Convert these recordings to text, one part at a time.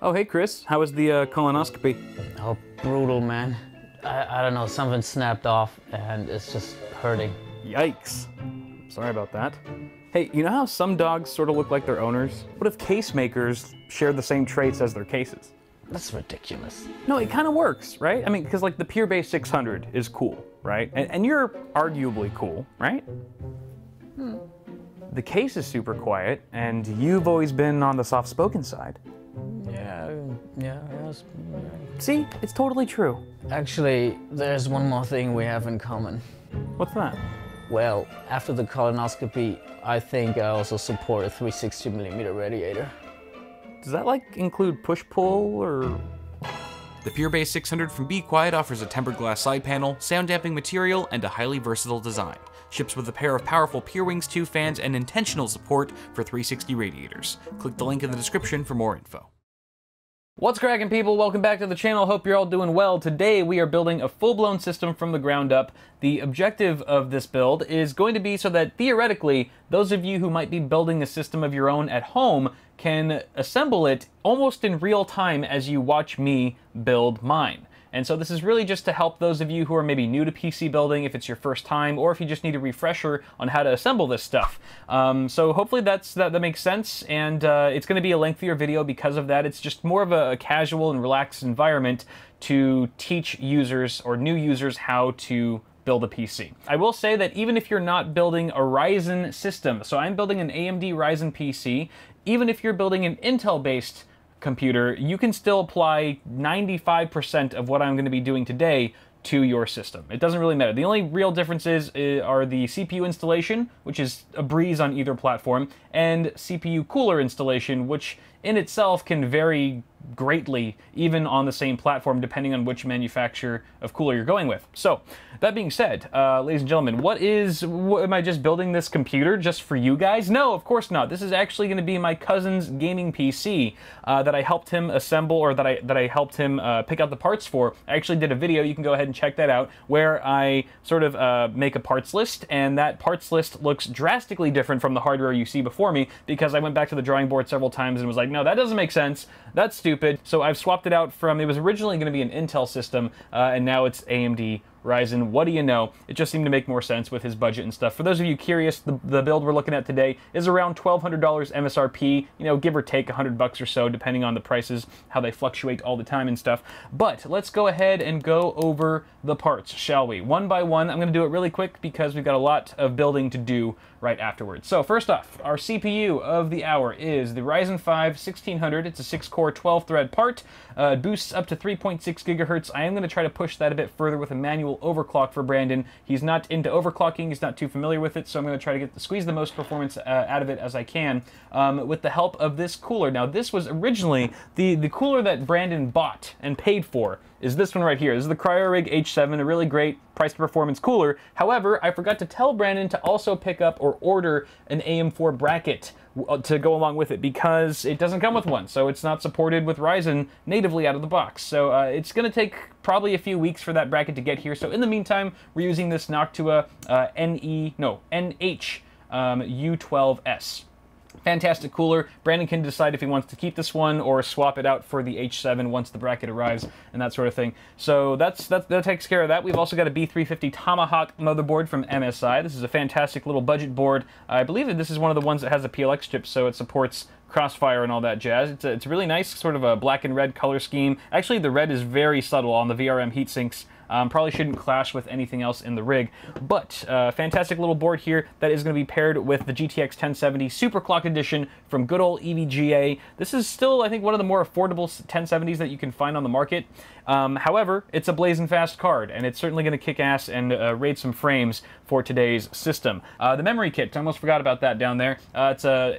Oh, hey, Chris. How was the colonoscopy? Oh, brutal, man. I don't know, something snapped off and it's just hurting. Yikes. Sorry about that. Hey, you know how some dogs sort of look like their owners? What if case makers share the same traits as their cases? That's ridiculous. No, it kind of works, right? I mean, because like the Pure Base 600 is cool, right? And you're arguably cool, right? The case is super quiet, and you've always been on the soft-spoken side. Yeah. See, it's totally true. Actually, there's one more thing we have in common. What's that? Well, after the colonoscopy, I think I also support a 360mm radiator. Does that like include push-pull or? The Pure Base 600 from Be Quiet offers a tempered glass side panel, sound damping material, and a highly versatile design. Ships with a pair of powerful Pure Wings 2 fans and intentional support for 360 radiators. Click the link in the description for more info. What's cracking, people? Welcome back to the channel. Hope you're all doing well. Today we are building a full-blown system from the ground up. The objective of this build is going to be so that theoretically those of you who might be building a system of your own at home can assemble it almost in real time as you watch me build mine. And so this is really just to help those of you who are maybe new to PC building, if it's your first time, or if you just need a refresher on how to assemble this stuff. So hopefully that makes sense, and it's going to be a lengthier video because of that. It's just more of a casual and relaxed environment to teach users or new users how to build a PC. I will say that even if you're not building a Ryzen system, so I'm building an AMD Ryzen PC, even if you're building an Intel-based computer, you can still apply 95% of what I'm going to be doing today to your system. It doesn't really matter. The only real differences are the CPU installation, which is a breeze on either platform, and CPU cooler installation, which in itself can vary greatly even on the same platform depending on which manufacturer of cooler you're going with. So that being said, ladies and gentlemen, am I just building this computer just for you guys? No, of course not. This is actually going to be my cousin's gaming PC that I helped him assemble, or that I helped him pick out the parts for. I actually did a video, you can go ahead and check that out, where I sort of make a parts list, and that parts list looks drastically different from the hardware you see before me because I went back to the drawing board several times and was like, no, that doesn't make sense. That's stupid. So I've swapped it out from, it was originally going to be an Intel system, and now it's AMD Ryzen. What do you know? It just seemed to make more sense with his budget and stuff. For those of you curious, the build we're looking at today is around $1,200 MSRP, you know, give or take $100 or so, depending on the prices, how they fluctuate all the time and stuff. But let's go ahead and go over the parts, shall we? One by one. I'm going to do it really quick because we've got a lot of building to do right afterwards. So first off, our CPU of the hour is the Ryzen 5 1600. It's a 6-core, 12-thread part. It boosts up to 3.6 gigahertz. I am going to try to push that a bit further with a manual overclock for Brandon. He's not into overclocking. He's not too familiar with it, so I'm going to try to squeeze the most performance out of it as I can with the help of this cooler. Now, this was originally the cooler that Brandon bought and paid for is this one right here. This is the Cryorig H7, a really great price to performance cooler. However, I forgot to tell Brandon to also pick up or order an AM4 bracket to go along with it because it doesn't come with one, so it's not supported with Ryzen natively out of the box. So it's going to take probably a few weeks for that bracket to get here. So in the meantime, we're using this Noctua NH U12S. Fantastic cooler. Brandon can decide if he wants to keep this one or swap it out for the H7 once the bracket arrives and that sort of thing. So that takes care of that. We've also got a B350 Tomahawk motherboard from MSI. This is a fantastic little budget board. I believe that this is one of the ones that has a PLX chip, so it supports Crossfire and all that jazz. It's a really nice sort of a black and red color scheme. Actually, the red is very subtle on the VRM heatsinks. Probably shouldn't clash with anything else in the rig, but fantastic little board here that is going to be paired with the GTX 1070 Superclock Edition from good old EVGA. This is still, I think, one of the more affordable 1070s that you can find on the market. However, it's a blazing fast card, and it's certainly going to kick ass and raid some frames for today's system. The memory kit, I almost forgot about that down there. It's a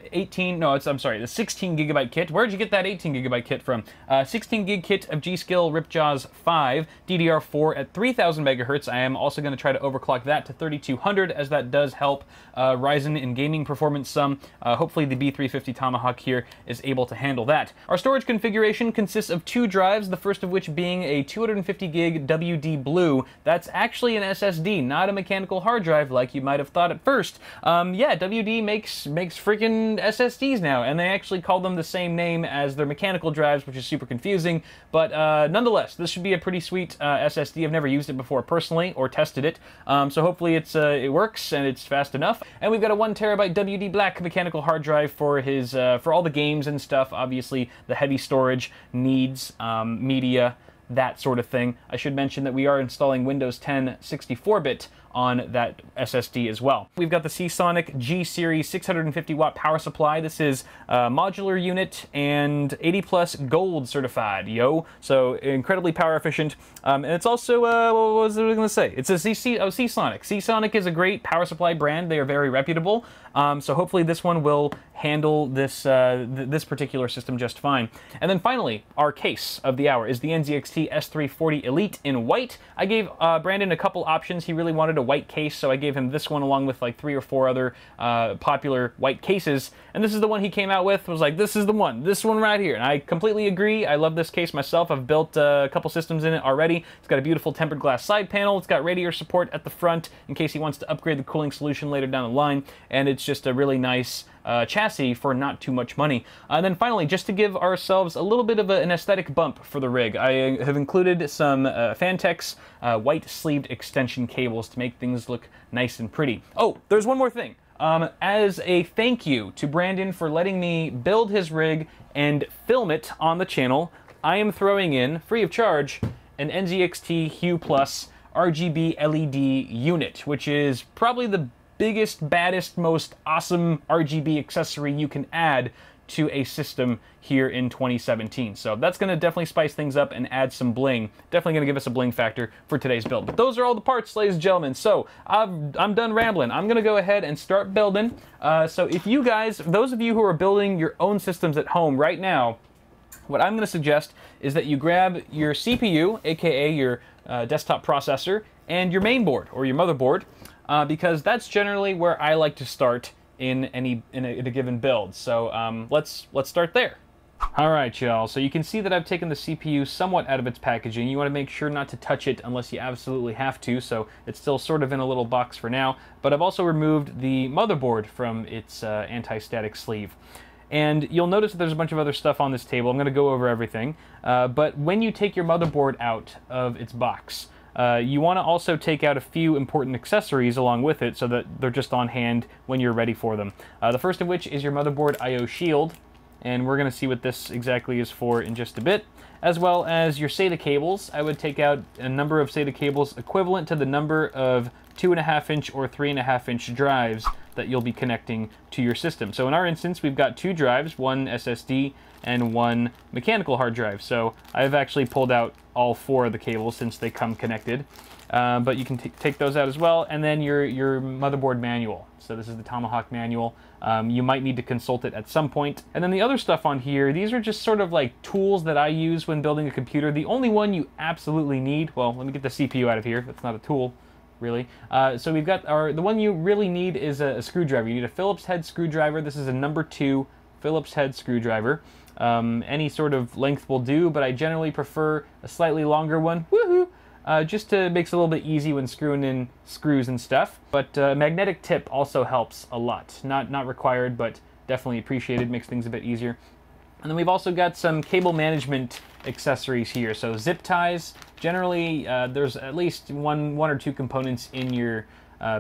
the 16 gigabyte kit. Where'd you get that 18 gigabyte kit from? 16 gig kit of G.Skill Ripjaws 5, DDR4 at 3000 megahertz. I am also going to try to overclock that to 3200, as that does help Ryzen in gaming performance some. Hopefully the B350 Tomahawk here is able to handle that. Our storage configuration consists of 2 drives, the first of which being building a 250 gig WD Blue. That's actually an SSD, not a mechanical hard drive like you might have thought at first. Yeah, WD makes freaking SSDs now, and they actually call them the same name as their mechanical drives, which is super confusing. But nonetheless, this should be a pretty sweet SSD. I've never used it before personally or tested it, so hopefully it works and it's fast enough. And we've got a 1 terabyte WD Black mechanical hard drive for his for all the games and stuff. Obviously, the heavy storage needs media, that sort of thing. I should mention that we are installing Windows 10 64-bit on that SSD as well. We've got the Seasonic G-Series 650 watt power supply. This is a modular unit and 80 plus gold certified, yo. So incredibly power efficient. And it's also, what was I going to say? It's a Seasonic. Seasonic is a great power supply brand. They are very reputable. So hopefully this one will handle this this particular system just fine. And then finally, our case of the hour is the NZXT S340 Elite in white. I gave Brandon a couple options. He really wanted a white case, so I gave him this one along with like 3 or 4 other popular white cases. And this is the one he came out with. Was like, this is the one. This one right here. And I completely agree. I love this case myself. I've built a couple systems in it already. It's got a beautiful tempered glass side panel. It's got radiator support at the front in case he wants to upgrade the cooling solution later down the line. And it's just a really nice chassis for not too much money. And then finally, just to give ourselves a little bit of an aesthetic bump for the rig, I have included some Fantex white sleeved extension cables to make things look nice and pretty. Oh, there's one more thing. As a thank you to Brandon for letting me build his rig and film it on the channel, I am throwing in, free of charge, an NZXT Hue Plus RGB LED unit, which is probably the biggest, baddest, most awesome RGB accessory you can add to a system here in 2017. So that's going to definitely spice things up and add some bling. Definitely going to give us a bling factor for today's build. But those are all the parts, ladies and gentlemen. So I'm done rambling. I'm going to go ahead and start building. So if you guys, those of you who are building your own systems at home right now, what I'm going to suggest is that you grab your CPU, aka your desktop processor, and your main board or your motherboard, because that's generally where I like to start in a given build. So let's start there. All right, y'all. So you can see that I've taken the CPU somewhat out of its packaging. You want to make sure not to touch it unless you absolutely have to. So it's still sort of in a little box for now. But I've also removed the motherboard from its anti-static sleeve. And you'll notice that there's a bunch of other stuff on this table. I'm going to go over everything. But when you take your motherboard out of its box, you want to also take out a few important accessories along with it so that they're just on hand when you're ready for them. The first of which is your motherboard I/O shield, and we're going to see what this exactly is for in just a bit, as well as your SATA cables. I would take out a number of SATA cables equivalent to the number of 2.5-inch or 3.5-inch drives that you'll be connecting to your system. So in our instance, we've got 2 drives, 1 SSD and 1 mechanical hard drive. So I've actually pulled out all 4 of the cables since they come connected. But you can take those out as well. And then your motherboard manual. So this is the Tomahawk manual. You might need to consult it at some point. And then the other stuff on here, these are just sort of like tools that I use when building a computer. The only one you absolutely need, well, let me get the CPU out of here. That's not a tool, really. So we've got the one you really need is a screwdriver. You need a Phillips head screwdriver. This is a number 2 Phillips head screwdriver. Any sort of length will do, but I generally prefer a slightly longer one. Woohoo! Just to makes it a little bit easy when screwing in screws and stuff. But magnetic tip also helps a lot. Not required, but definitely appreciated. Makes things a bit easier. And then we've also got some cable management accessories here. So zip ties. Generally, there's at least one or 2 components in your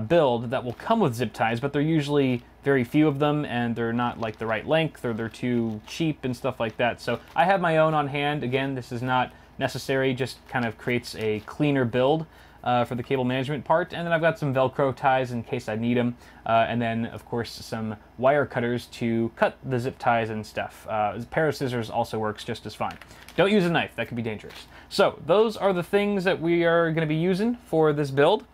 build that will come with zip ties, but they're usually very few of them, and they're not like the right length, or they're too cheap and stuff like that. So I have my own on hand. Again, this is not necessary, just kind of creates a cleaner build for the cable management part. And then I've got some Velcro ties in case I need them. And then, of course, some wire cutters to cut the zip ties and stuff. A pair of scissors also works just as fine. Don't use a knife, that could be dangerous. So those are the things that we are going to be using for this build.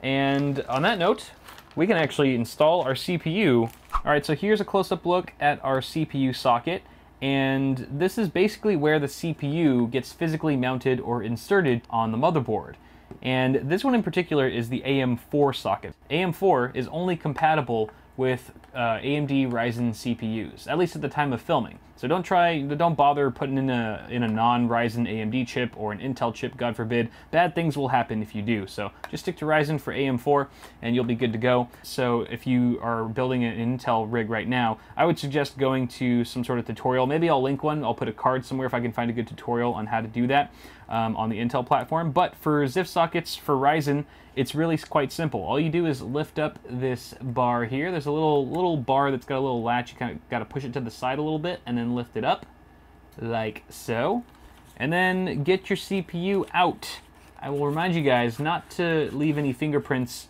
And on that note, we can actually install our CPU. All right, so here's a close-up look at our CPU socket. And this is basically where the CPU gets physically mounted or inserted on the motherboard. And this one in particular is the AM4 socket. AM4 is only compatible with AMD Ryzen CPUs, at least at the time of filming. So don't bother putting in a non-Ryzen AMD chip or an Intel chip, God forbid. Bad things will happen if you do. So just stick to Ryzen for AM4 and you'll be good to go. So if you are building an Intel rig right now, I would suggest going to some sort of tutorial. Maybe I'll link one. I'll put a card somewhere if I can find a good tutorial on how to do that on the Intel platform. But for ZIF sockets for Ryzen, it's really quite simple. All you do is lift up this bar here. There's a little bar that's got a little latch. You kind of got to push it to the side a little bit and then lift it up like so. And then get your CPU out. I will remind you guys not to leave any fingerprints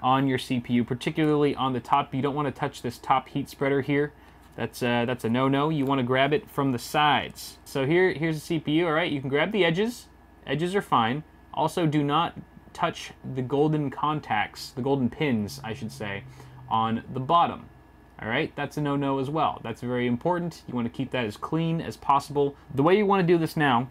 on your CPU, particularly on the top. You don't want to touch this top heat spreader here. That's a no-no. You want to grab it from the sides. So here's the CPU, all right? You can grab the edges. Edges are fine. Also, do not touch the golden contacts, the golden pins, I should say, on the bottom. All right, that's a no-no as well. That's very important. You want to keep that as clean as possible. The way you want to do this now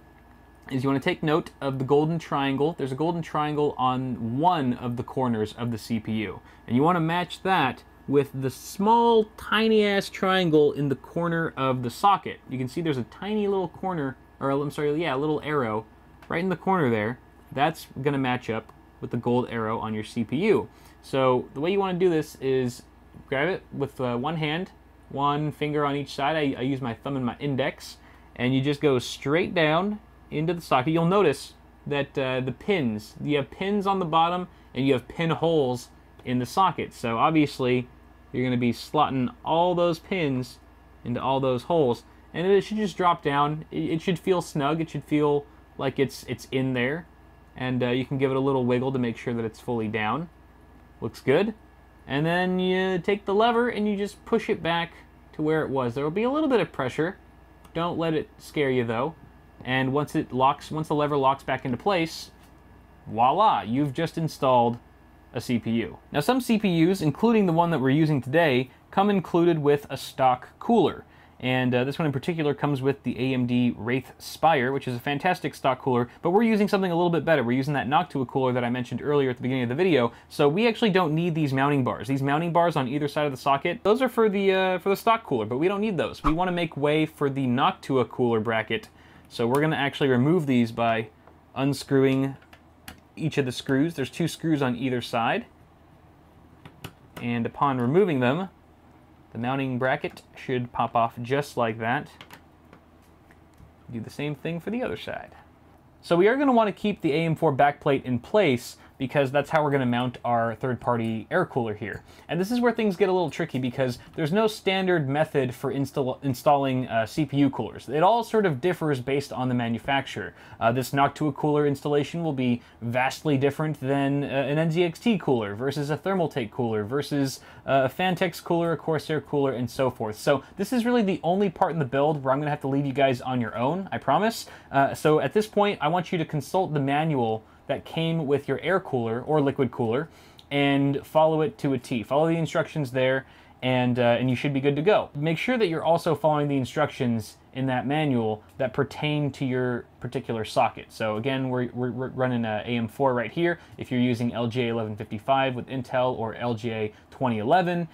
is you want to take note of the golden triangle. There's a golden triangle on one of the corners of the CPU. And you want to match that with the small, tiny-ass triangle in the corner of the socket. You can see there's a tiny little corner, or I'm sorry, yeah, a little arrow right in the corner there. That's going to match up with the gold arrow on your CPU. So the way you want to do this is grab it with one hand, one finger on each side. I use my thumb and my index, and you just go straight down into the socket. You'll notice that the pins, you have pins on the bottom and you have pin holes in the socket. So obviously you're going to be slotting all those pins into all those holes, and it should just drop down. It should feel snug. It should feel like it's in there. And you can give it a little wiggle to make sure that it's fully down. Looks good. And then you take the lever and you just push it back to where it was. There will be a little bit of pressure. Don't let it scare you though. And once the lever locks back into place, voila, you've just installed a CPU. Now some CPUs, including the one that we're using today, come included with a stock cooler. And this one in particular comes with the AMD Wraith Spire, which is a fantastic stock cooler, but we're using something a little bit better. We're using that Noctua cooler that I mentioned earlier at the beginning of the video, so we actually don't need these mounting bars. These mounting bars on either side of the socket, those are for the stock cooler, but we don't need those. We want to make way for the Noctua cooler bracket, so we're going to actually remove these by unscrewing each of the screws. There's 2 screws on either side, and upon removing them, the mounting bracket should pop off just like that. Do the same thing for the other side. So we are going to want to keep the AM4 backplate in place because that's how we're going to mount our third-party air cooler here. And this is where things get a little tricky because there's no standard method for installing CPU coolers. It all sort of differs based on the manufacturer. This Noctua cooler installation will be vastly different than an NZXT cooler versus a Thermaltake cooler versus a Phanteks cooler, a Corsair cooler, and so forth. So this is really the only part in the build where I'm going to have to leave you guys on your own, I promise. So at this point, I want you to consult the manual that came with your air cooler or liquid cooler and follow it to a T. Follow the instructions there and you should be good to go. Make sure that you're also following the instructions in that manual that pertain to your particular socket. So again, we're running AM4 right here. If you're using LGA 1155 with Intel or LGA 2011,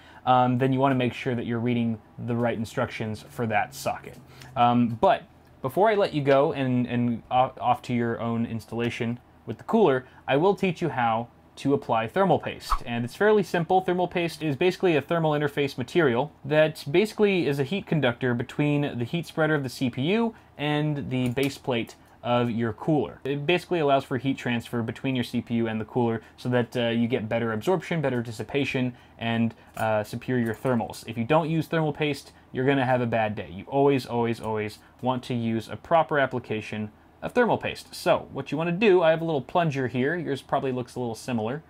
then you want to make sure that you're reading the right instructions for that socket. But before I let you go and off to your own installation with the cooler, I will teach you how to apply thermal paste. And it's fairly simple. Thermal paste is basically a thermal interface material that basically is a heat conductor between the heat spreader of the CPU and the base plate of your cooler. It basically allows for heat transfer between your CPU and the cooler so that you get better absorption, better dissipation, and superior thermals. If you don't use thermal paste, you're going to have a bad day. You always, always, always want to use a proper application of thermal paste. So what you want to do, I have a little plunger here. Yours probably looks a little similar.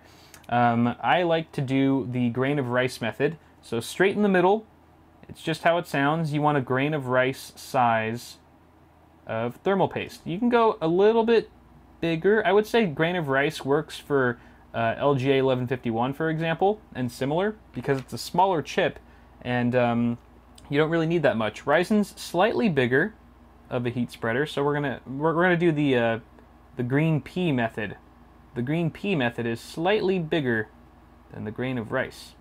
I like to do the grain of rice method. So straight in the middle, it's just how it sounds. You want a grain of rice size of thermal paste. You can go a little bit bigger. I would say grain of rice works for LGA 1151, for example, and similar, because it's a smaller chip, and you don't really need that much. Ryzen's slightly bigger of a heat spreader, so we're gonna do the green pea method. The green pea method is slightly bigger than the grain of rice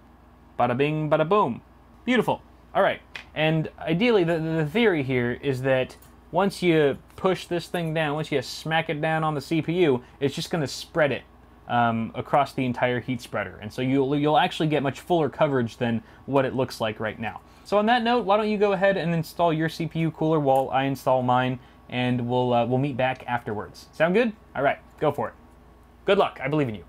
Bada bing, bada boom. Beautiful. All right, and ideally the theory here is that once you push this thing down, once you smack it down on the CPU, it's just going to spread it across the entire heat spreader. And so you'll actually get much fuller coverage than what it looks like right now. So on that note, why don't you go ahead and install your CPU cooler while I install mine, and we'll meet back afterwards. Sound good? All right, go for it. Good luck. I believe in you.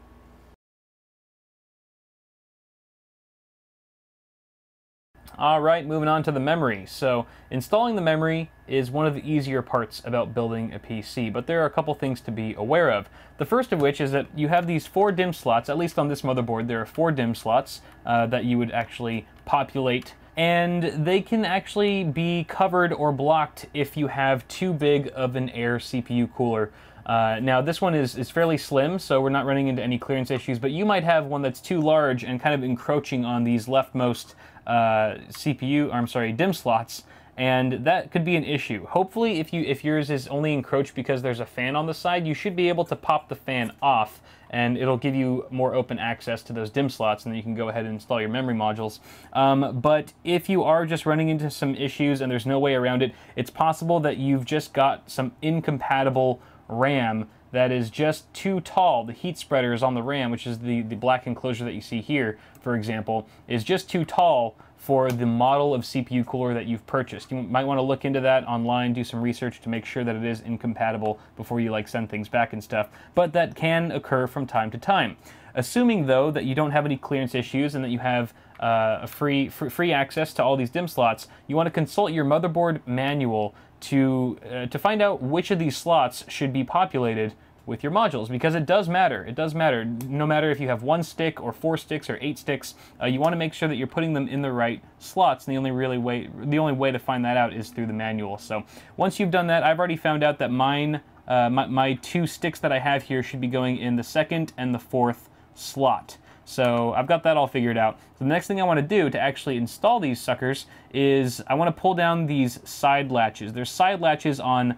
All right, moving on to the memory. So installing the memory is one of the easier parts about building a PC, but there are a couple things to be aware of. The first of which is that you have these 4 DIMM slots. At least on this motherboard, there are 4 DIMM slots that you would actually populate, and they can actually be covered or blocked if you have too big of an air CPU cooler. Now this one is fairly slim, so we're not running into any clearance issues, but you might have one that's too large and kind of encroaching on these leftmost DIMM slots, and that could be an issue. Hopefully if yours is only encroached because there's a fan on the side, you should be able to pop the fan off, and it'll give you more open access to those DIMM slots, and then you can go ahead and install your memory modules. But if you are just running into some issues and there's no way around it, it's possible that you've just got some incompatible RAM that is just too tall. The heat spreaders on the RAM, which is the black enclosure that you see here, for example, is just too tall for the model of CPU cooler that you've purchased. You might want to look into that online, do some research to make sure that it is incompatible before you send things back and stuff, but that can occur from time to time. Assuming though that you don't have any clearance issues and that you have a free access to all these DIMM slots, you want to consult your motherboard manual to find out which of these slots should be populated with your modules, because it does matter. It does matter. No matter if you have 1 stick or 4 sticks or 8 sticks, you want to make sure that you're putting them in the right slots. And the only way to find that out is through the manual. So once you've done that, I've already found out that mine, my 2 sticks that I have here should be going in the 2nd and the 4th slot. So I've got that all figured out. So the next thing I want to do to actually install these suckers is I want to pull down these side latches. There's side latches on,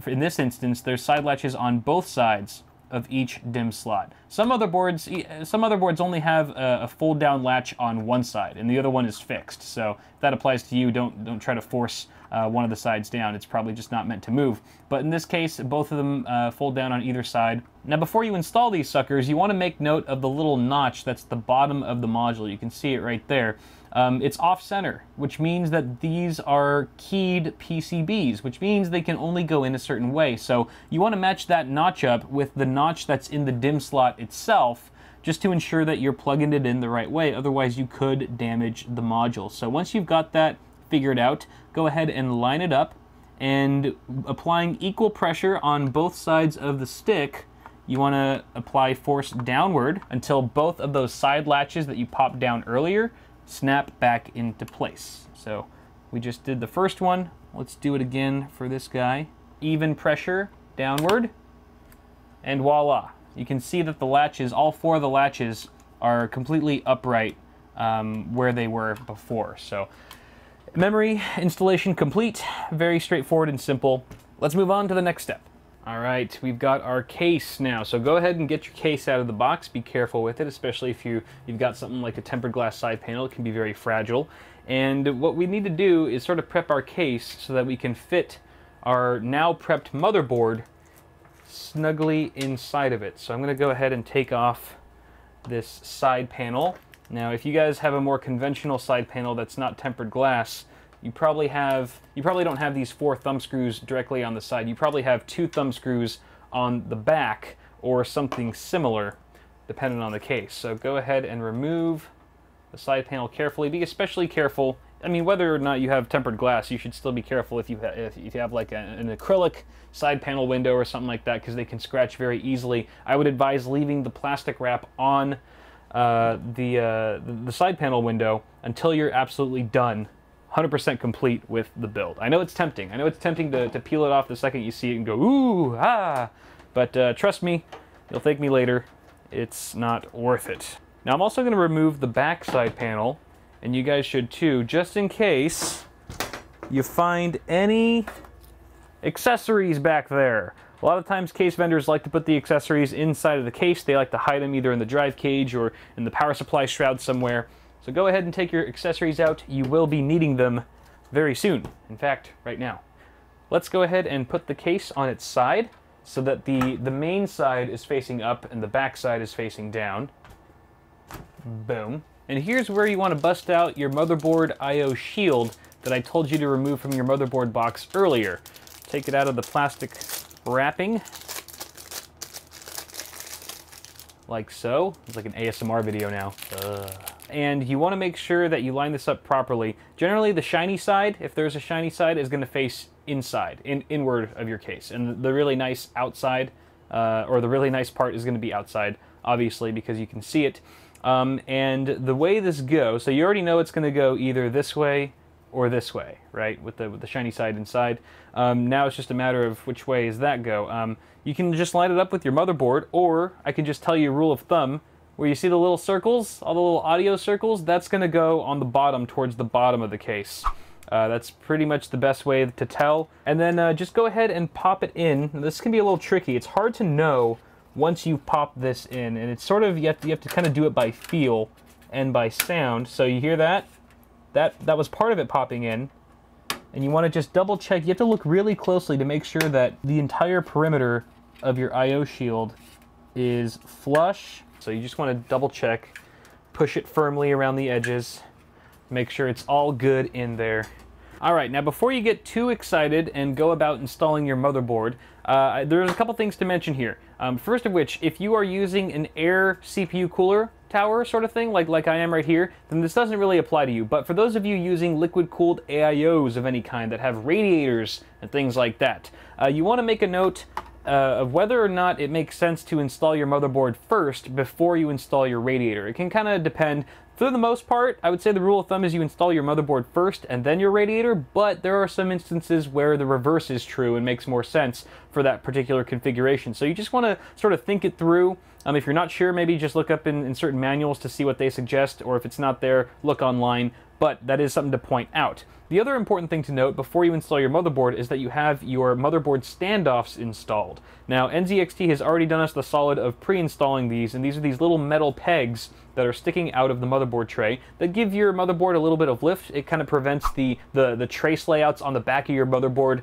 in this instance, there's side latches on both sides of each DIMM slot. Some motherboards only have a fold down latch on one side and the other one is fixed. So if that applies to you, don't try to force one of the sides down. It's probably just not meant to move. But in this case, both of them fold down on either side. Now before you install these suckers, you want to make note of the little notch that's the bottom of the module. You can see it right there. It's off-center, which means that these are keyed PCBs, which means they can only go in a certain way. So you want to match that notch up with the notch that's in the DIMM slot itself, just to ensure that you're plugging it in the right way. Otherwise, you could damage the module. So once you've got that figured out, go ahead and line it up, and applying equal pressure on both sides of the stick, you want to apply force downward until both of those side latches that you popped down earlier snap back into place. So we just did the first one. Let's do it again for this guy. Even pressure downward, and voila. You can see that the latches, all 4 of the latches, are completely upright where they were before. So memory installation complete. Very straightforward and simple. Let's move on to the next step. All right, we've got our case now. So go ahead and get your case out of the box. Be careful with it, especially if you've got something like a tempered glass side panel. It can be very fragile. And what we need to do is sort of prep our case so that we can fit our now prepped motherboard snugly inside of it. So I'm going to go ahead and take off this side panel. Now, if you guys have a more conventional side panel that's not tempered glass, you probably don't have these 4 thumb screws directly on the side. You probably have 2 thumb screws on the back or something similar, depending on the case. So go ahead and remove the side panel carefully. Be especially careful. I mean, whether or not you have tempered glass, you should still be careful if you have like an acrylic side panel window or something like that, because they can scratch very easily. I would advise leaving the plastic wrap on the side panel window until you're absolutely done, 100% complete with the build. I know it's tempting. I know it's tempting to peel it off the second you see it and go, ooh, ah. But trust me, you'll thank me later. It's not worth it. Now I'm also going to remove the back side panel, and you guys should too, just in case you find any accessories back there. A lot of times case vendors like to put the accessories inside of the case. They like to hide them either in the drive cage or in the power supply shroud somewhere. So go ahead and take your accessories out. You will be needing them very soon. In fact, right now. Let's go ahead and put the case on its side so that the main side is facing up and the back side is facing down. Boom. And here's where you want to bust out your motherboard I/O shield that I told you to remove from your motherboard box earlier. Take it out of the plastic wrapping. Like so. It's like an ASMR video now. And you want to make sure that you line this up properly. Generally, the shiny side, if there's a shiny side, is going to face inside, inward of your case. And the really nice outside, or the really nice part is going to be outside, obviously, because you can see it. And the way this goes, so you already know it's going to go either this way or this way, right? With the shiny side inside. Now it's just a matter of which way does that go. You can just line it up with your motherboard, or I can just tell you a rule of thumb, where you see the little circles, all the little audio circles, that's going to go on the bottom, towards the bottom of the case. That's pretty much the best way to tell. And then just go ahead and pop it in. This can be a little tricky. It's hard to know once you've popped this in, and it's sort of, you have to kind of do it by feel and by sound. So you hear that? That was part of it popping in. And you want to just double check. You have to look really closely to make sure that the entire perimeter of your I/O shield is flush. So you just want to double check, push it firmly around the edges, make sure it's all good in there. All right, now before you get too excited and go about installing your motherboard, there's a couple things to mention here. First of which, if you are using an air CPU cooler tower sort of thing, like I am right here, then this doesn't really apply to you. But for those of you using liquid-cooled AIOs of any kind that have radiators and things like that, you want to make a note of whether or not it makes sense to install your motherboard first before you install your radiator. It can kind of depend. For the most part, I would say the rule of thumb is you install your motherboard first and then your radiator, but there are some instances where the reverse is true and makes more sense for that particular configuration. So you just want to sort of think it through. If you're not sure, maybe just look up in certain manuals to see what they suggest, or if it's not there, look online, but that is something to point out. The other important thing to note before you install your motherboard is that you have your motherboard standoffs installed. Now, NZXT has already done us the solid of pre-installing these, and these are these little metal pegs that are sticking out of the motherboard tray that give your motherboard a little bit of lift. It kind of prevents the trace layouts on the back of your motherboard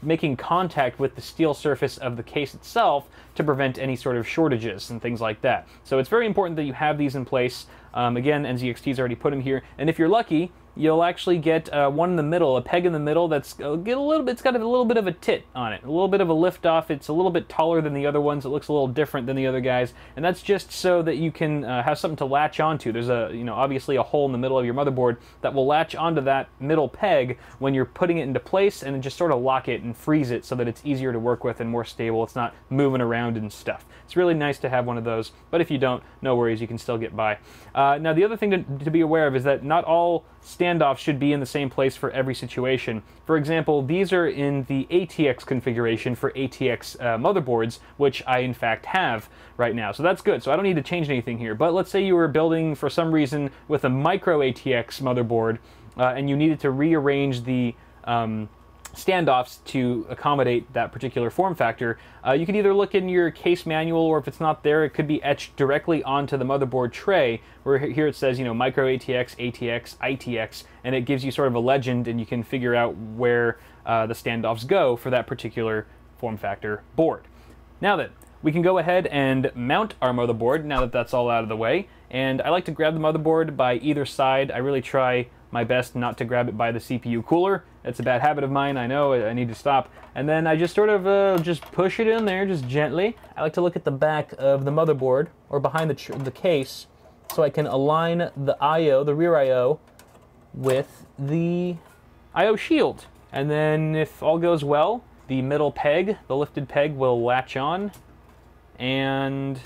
making contact with the steel surface of the case itself to prevent any sort of shortages and things like that. So it's very important that you have these in place. Again, NZXT's already put them here, and if you're lucky, you'll actually get one in the middle, a peg in the middle that's it's got a little bit of a tit on it, a little bit of a lift off. It's a little bit taller than the other ones. It looks a little different than the other guys, and that's just so that you can have something to latch onto. There's obviously a hole in the middle of your motherboard that will latch onto that middle peg when you're putting it into place, and just sort of lock it and freeze it so that it's easier to work with and more stable. It's not moving around and stuff. It's really nice to have one of those, but if you don't, no worries, you can still get by. Now, the other thing to be aware of is that not all standoffs should be in the same place for every situation. For example, these are in the ATX configuration for ATX motherboards, which I in fact have right now. So that's good. So I don't need to change anything here. But let's say you were building for some reason with a micro ATX motherboard and you needed to rearrange the standoffs to accommodate that particular form factor. You can either look in your case manual, or if it's not there, it could be etched directly onto the motherboard tray, where here it says, micro ATX, ATX, ITX, and it gives you sort of a legend, and you can figure out where the standoffs go for that particular form factor board. Now then, we can go ahead and mount our motherboard now that that's all out of the way. And I like to grab the motherboard by either side. I really try my best not to grab it by the CPU cooler. That's a bad habit of mine, I know, I need to stop. And then I just sort of just push it in there, just gently. I like to look at the back of the motherboard, or behind the case, so I can align the I/O, the rear I/O, with the I/O shield. And then if all goes well, the middle peg, the lifted peg, will latch on, and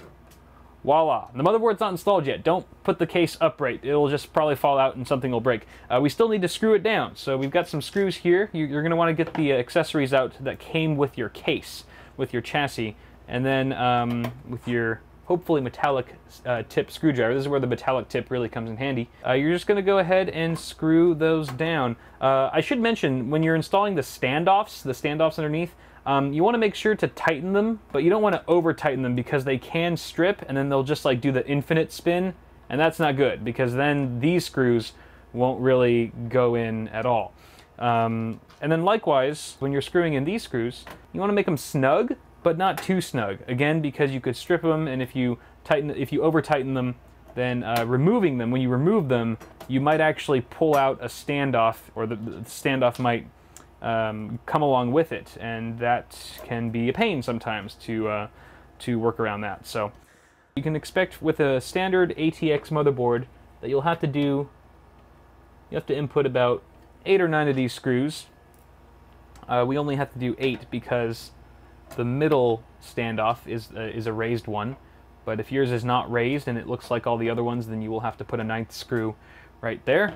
voila. The motherboard's not installed yet. Don't put the case upright. It'll just probably fall out and something will break. We still need to screw it down. So we've got some screws here. You're going to want to get the accessories out that came with your case, with your chassis, and then with your hopefully metallic tip screwdriver. This is where the metallic tip really comes in handy. You're just going to go ahead and screw those down. I should mention, when you're installing the standoffs underneath, you want to make sure to tighten them, but you don't want to over tighten them, because they can strip and then they'll just like do the infinite spin And that's not good, because then these screws won't really go in at all. And then likewise, when you're screwing in these screws, you want to make them snug, but not too snug. Again, because you could strip them, and if you over tighten them, then removing them, when you remove them, you might actually pull out a standoff, or the standoff might come along with it, and that can be a pain sometimes to work around that. So you can expect with a standard ATX motherboard that you have to input about 8 or 9 of these screws. We only have to do 8 because the middle standoff is a raised one, but if yours is not raised and it looks like all the other ones, then you will have to put a 9th screw right there.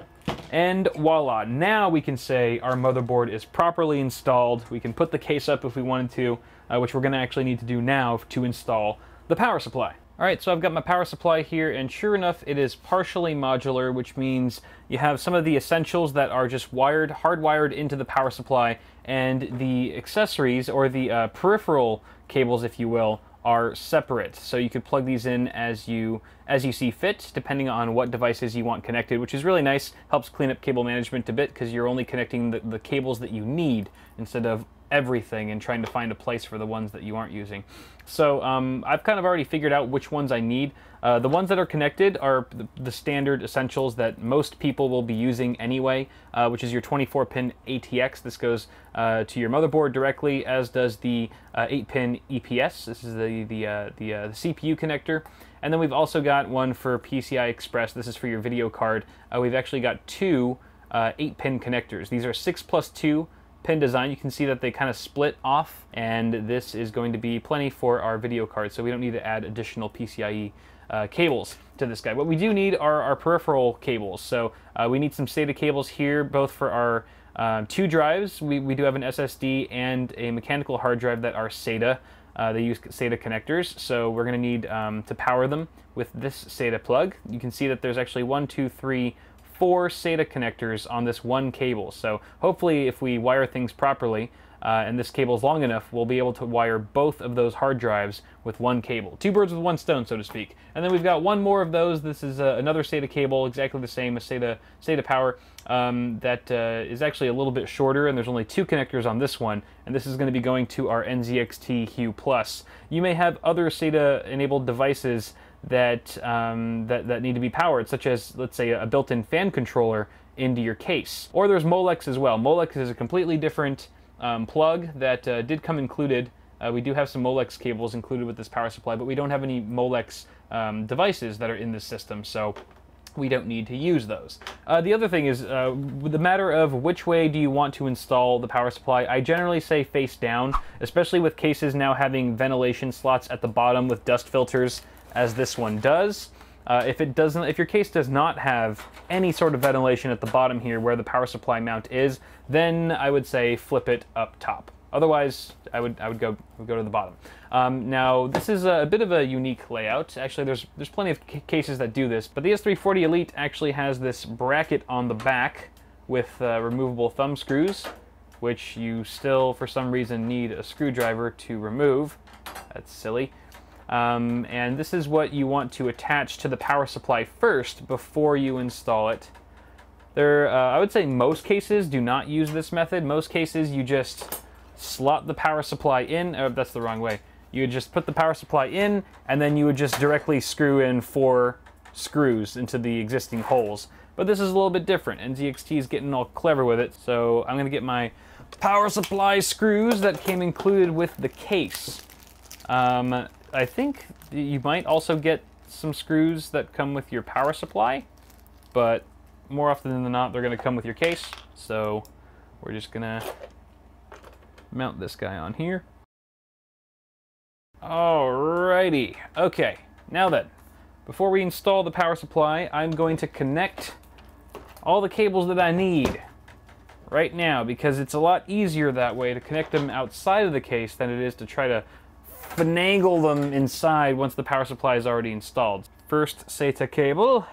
And voila, now we can say our motherboard is properly installed. We can put the case up if we wanted to, which we're going to actually need to do now to install the power supply. Alright, so I've got my power supply here, and sure enough, it is partially modular, which means you have some of the essentials that are just hardwired into the power supply, and the accessories, or the peripheral cables, if you will, are separate. So you could plug these in as you see fit, depending on what devices you want connected, which is really nice. Helps clean up cable management a bit, because you're only connecting the cables that you need instead of everything and trying to find a place for the ones that you aren't using. So I've kind of already figured out which ones I need. The ones that are connected are the standard essentials that most people will be using anyway, which is your 24-pin ATX. This goes to your motherboard directly, as does the 8-pin EPS. This is the CPU connector. And then we've also got one for PCI Express. This is for your video card. We've actually got 2 8-pin connectors. These are 6+2 pin design. You can see that they kind of split off, and this is going to be plenty for our video card, so we don't need to add additional PCIe cables to this guy. What we do need are our peripheral cables. So we need some SATA cables here, both for our 2 drives. We do have an SSD and a mechanical hard drive that are SATA. They use SATA connectors, so we're going to need to power them with this SATA plug. You can see that there's actually 1, 2, 3, 4 SATA connectors on this one cable. So hopefully, if we wire things properly, and this cable is long enough, we'll be able to wire both of those hard drives with one cable. 2 birds with 1 stone, so to speak. And then we've got 1 more of those. This is another SATA cable, exactly the same as SATA power, that is actually a little bit shorter, and there's only 2 connectors on this one, and this is going to be going to our NZXT Hue Plus. You may have other SATA-enabled devices that need to be powered, such as, let's say, a built-in fan controller into your case. Or there's Molex as well. Molex is a completely different plug that did come included. We do have some Molex cables included with this power supply, but we don't have any Molex devices that are in this system, so we don't need to use those. The other thing is, with the matter of which way do you want to install the power supply, I generally say face down, especially with cases now having ventilation slots at the bottom with dust filters, as this one does. If your case does not have any sort of ventilation at the bottom here where the power supply mount is, then I would say flip it up top. Otherwise, I would go to the bottom. Now, this is a bit of a unique layout. Actually, there's plenty of cases that do this, but the S340 Elite actually has this bracket on the back with removable thumb screws, which you still, for some reason, need a screwdriver to remove. That's silly. And this is what you want to attach to the power supply first before you install it. I would say most cases do not use this method. Most cases you just slot the power supply in. Oh, that's the wrong way. You would just put the power supply in, and then you would just directly screw in 4 screws into the existing holes. But this is a little bit different. NZXT is getting all clever with it, so I'm going to get my power supply screws that came included with the case. I think you might also get some screws that come with your power supply, but more often than not, they're going to come with your case. So we're just going to mount this guy on here. Alrighty. Okay, now then, before we install the power supply, I'm going to connect all the cables that I need right now, because it's a lot easier that way to connect them outside of the case than it is to try to finagle them inside once the power supply is already installed. First SATA cable,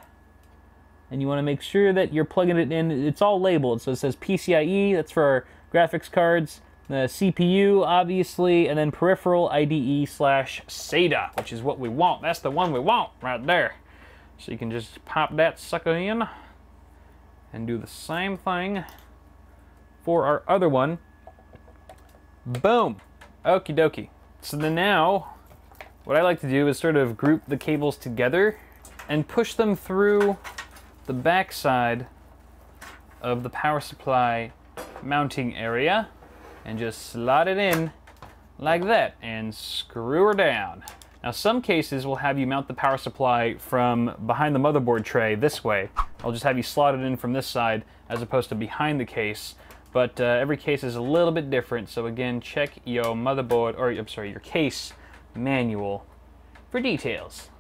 and you want to make sure that you're plugging it in. It's all labeled, so it says PCIe, that's for our graphics cards, the CPU, obviously, and then peripheral IDE/SATA, which is what we want. That's the one we want right there. So you can just pop that sucker in and do the same thing for our other one. Boom. Okie dokie. So then now, what I like to do is sort of group the cables together and push them through the backside of the power supply mounting area and just slide it in like that and screw her down. Now some cases will have you mount the power supply from behind the motherboard tray this way. I'll just have you slot it in from this side as opposed to behind the case. But every case is a little bit different, so again, check your motherboard, or I'm sorry, your case manual for details.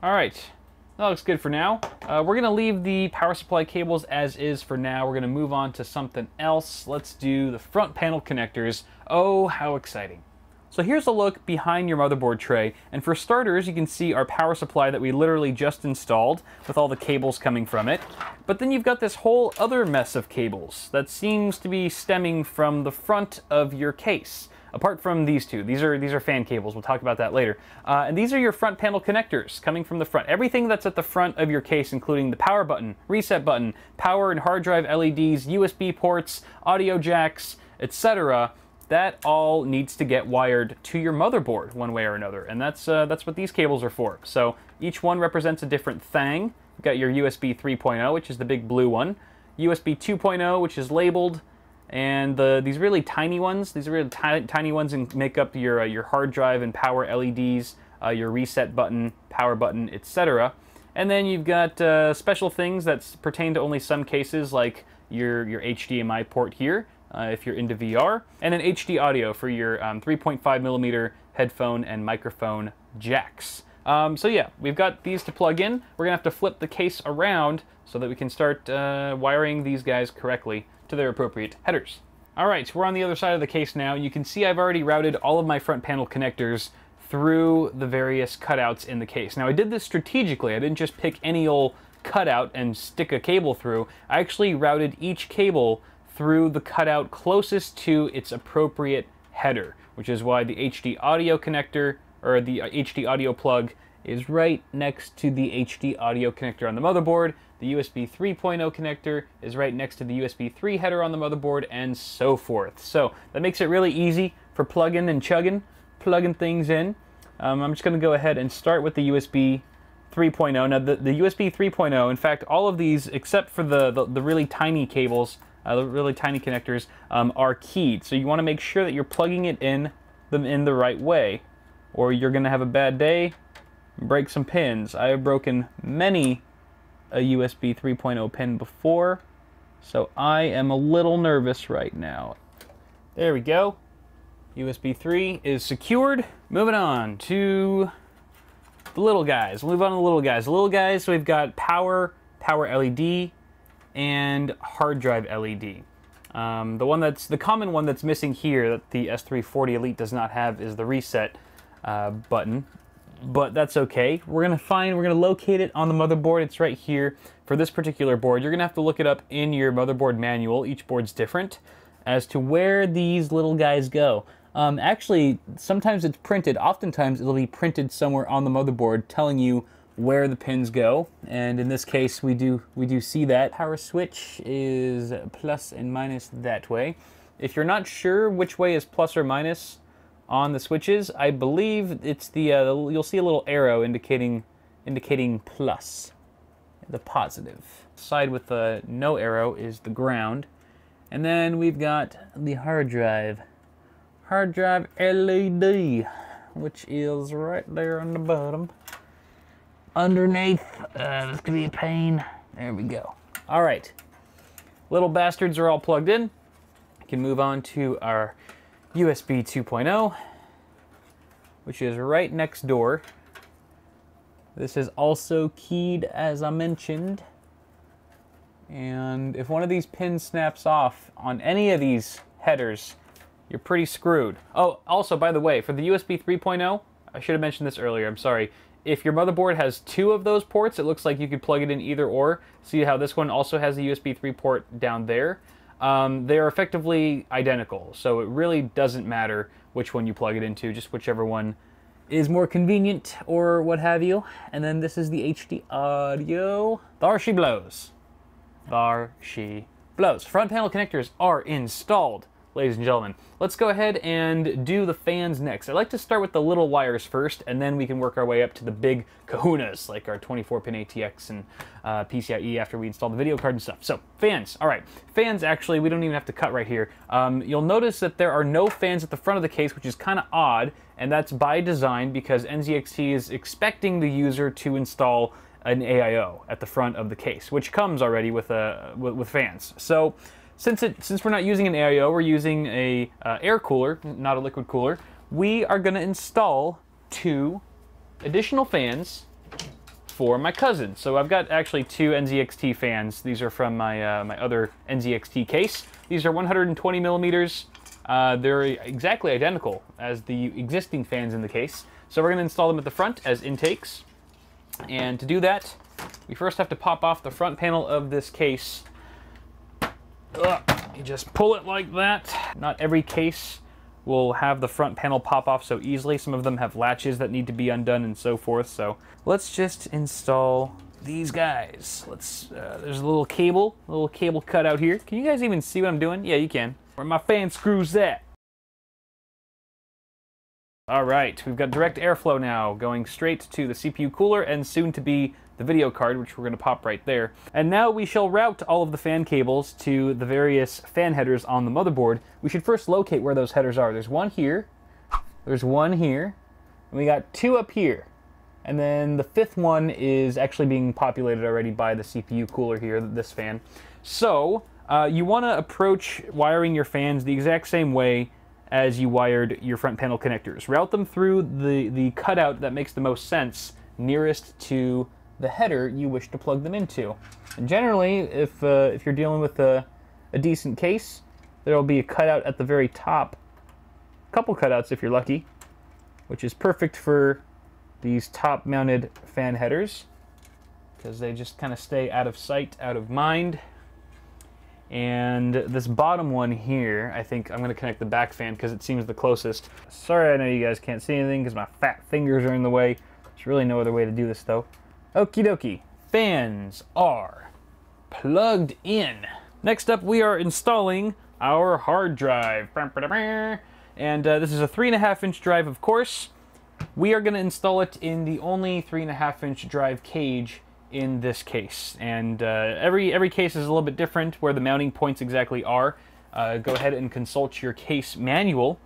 Alright, that looks good for now. We're going to leave the power supply cables as is for now. We're going to move on to something else. Let's do the front panel connectors. Oh, how exciting. So here's a look behind your motherboard tray, and for starters you can see our power supply that we literally just installed with all the cables coming from it. But then you've got this whole other mess of cables that seems to be stemming from the front of your case. Apart from these two, these are fan cables, we'll talk about that later. And these are your front panel connectors coming from the front. Everything that's at the front of your case, including the power button, reset button, power and hard drive LEDs, USB ports, audio jacks, etc., that all needs to get wired to your motherboard one way or another, and that's what these cables are for. So each one represents a different thing. You've got your USB 3.0, which is the big blue one, USB 2.0, which is labeled, and these really tiny ones, these are really tiny ones and make up your hard drive and power LEDs, your reset button, power button, etc. And then you've got special things that pertain to only some cases, like your HDMI port here, if you're into VR, and an HD audio for your 3.5mm headphone and microphone jacks. So yeah, we've got these to plug in. We're gonna have to flip the case around so that we can start wiring these guys correctly to their appropriate headers. Alright, so we're on the other side of the case now. You can see I've already routed all of my front panel connectors through the various cutouts in the case. Now I did this strategically. I didn't just pick any old cutout and stick a cable through. I actually routed each cable through the cutout closest to its appropriate header, which is why the HD audio connector, or the HD audio plug, is right next to the HD audio connector on the motherboard. The USB 3.0 connector is right next to the USB 3 header on the motherboard, and so forth. So that makes it really easy for plugging and plugging things in. I'm just going to go ahead and start with the USB 3.0. Now the USB 3.0, in fact, all of these except for the really tiny cables, the really tiny connectors, are keyed. So you want to make sure that you're plugging them in the right way, or you're going to have a bad day and break some pins. I have broken many a USB 3.0 pin before, so I am a little nervous right now. There we go. USB 3 is secured. Moving on to the little guys. We'll move on to the little guys. The little guys, so we've got power LED, and hard drive LED. The common one that's missing here that the S340 Elite does not have is the reset button, but that's okay. We're gonna locate it on the motherboard. It's right here for this particular board. You're gonna have to look it up in your motherboard manual. Each board's different as to where these little guys go. Actually, sometimes it's printed. Oftentimes it'll be printed somewhere on the motherboard telling you where the pins go, and in this case we do see that. Power switch is plus and minus that way. If you're not sure which way is plus or minus on the switches, I believe it's you'll see a little arrow indicating plus, the positive. Side with the no arrow is the ground, and then we've got the hard drive LED, which is right there on the bottom. Underneath, this could be a pain. There we go. All right, little bastards are all plugged in. We can move on to our USB 2.0, which is right next door. This is also keyed, as I mentioned. And if one of these pins snaps off on any of these headers, you're pretty screwed. Oh, also, by the way, for the USB 3.0, I should have mentioned this earlier, I'm sorry. If your motherboard has two of those ports, it looks like you could plug it in either or. See how this one also has a USB 3 port down there? They are effectively identical, so it really doesn't matter which one you plug it into, just whichever one is more convenient or what have you. And then this is the HD audio. There she blows. There she blows. Front panel connectors are installed, ladies and gentlemen. Let's go ahead and do the fans next. I like to start with the little wires first, and then we can work our way up to the big kahunas, like our 24-pin ATX and PCIe after we install the video card and stuff. So, fans. All right. Fans, actually, we don't even have to cut right here. You'll notice that there are no fans at the front of the case, which is kind of odd, and that's by design because NZXT is expecting the user to install an AIO at the front of the case, which comes already with fans. So, since we're not using an AIO, we're using a air cooler, not a liquid cooler, we are going to install 2 additional fans for my cousin. So I've got actually 2 NZXT fans. These are from my my other NZXT case. These are 120 millimeters. They're exactly identical as the existing fans in the case. So we're going to install them at the front as intakes. And to do that, we first have to pop off the front panel of this case. You just pull it like that. Not every case will have the front panel pop off so easily. Some of them have latches that need to be undone and so forth. So let's just install these guys. There's a little cable cut out here. Can you guys even see what I'm doing? Yeah, you can. Where my fan screws at. All right, we've got direct airflow now going straight to the CPU cooler and soon to be the video card, which we're going to pop right there. And now we shall route all of the fan cables to the various fan headers on the motherboard. We should first locate where those headers are. There's one here, there's one here, and we got 2 up here. And then the 5th one is actually being populated already by the CPU cooler here, this fan. So you want to approach wiring your fans the exact same way as you wired your front panel connectors. Route them through the cutout that makes the most sense nearest to the header you wish to plug them into. And generally, if you're dealing with a decent case, there'll be a cutout at the very top, a couple cutouts if you're lucky, which is perfect for these top mounted fan headers because they just kind of stay out of sight, out of mind. And this bottom one here, I think I'm going to connect the back fan because it seems the closest. Sorry, I know you guys can't see anything because my fat fingers are in the way. There's really no other way to do this though. Okie dokie, fans are plugged in. Next up, we are installing our hard drive. And this is a 3.5-inch drive, of course. We are going to install it in the only 3.5-inch drive cage in this case. And every case is a little bit different where the mounting points exactly are. Go ahead and consult your case manual